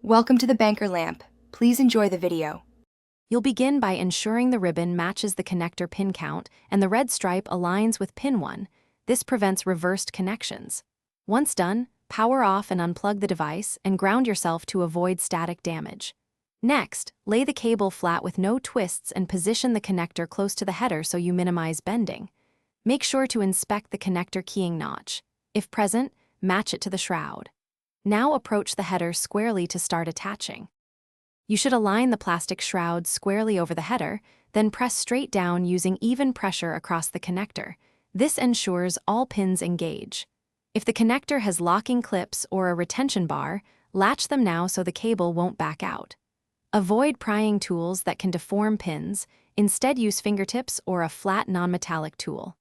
Welcome to the banker lamp. Please enjoy the video. You'll begin by ensuring the ribbon matches the connector pin count and the red stripe aligns with pin 1. This prevents reversed connections. Once done, power off and unplug the device and ground yourself to avoid static damage. Next, lay the cable flat with no twists and position the connector close to the header so you minimize bending. Make sure to inspect the connector keying notch. If present, match it to the shroud. Now approach the header squarely to start attaching. You should align the plastic shroud squarely over the header, then press straight down using even pressure across the connector. This ensures all pins engage. If the connector has locking clips or a retention bar, latch them now so the cable won't back out. Avoid prying tools that can deform pins. Instead, use fingertips or a flat non-metallic tool.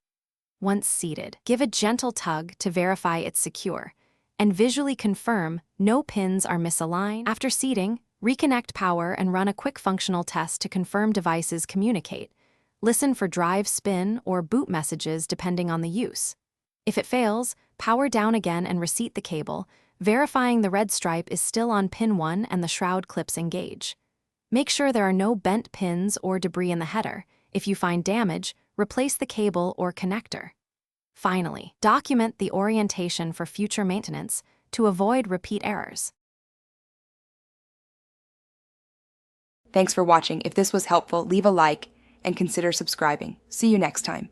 Once seated, give a gentle tug to verify it's secure, and visually confirm no pins are misaligned. After seating, reconnect power and run a quick functional test to confirm devices communicate. Listen for drive spin or boot messages depending on the use. If it fails, power down again and reseat the cable, verifying the red stripe is still on pin 1 and the shroud clips engage. Make sure there are no bent pins or debris in the header. If you find damage, replace the cable or connector. Finally, document the orientation for future maintenance to avoid repeat errors. Thanks for watching. If this was helpful, leave a like and consider subscribing. See you next time.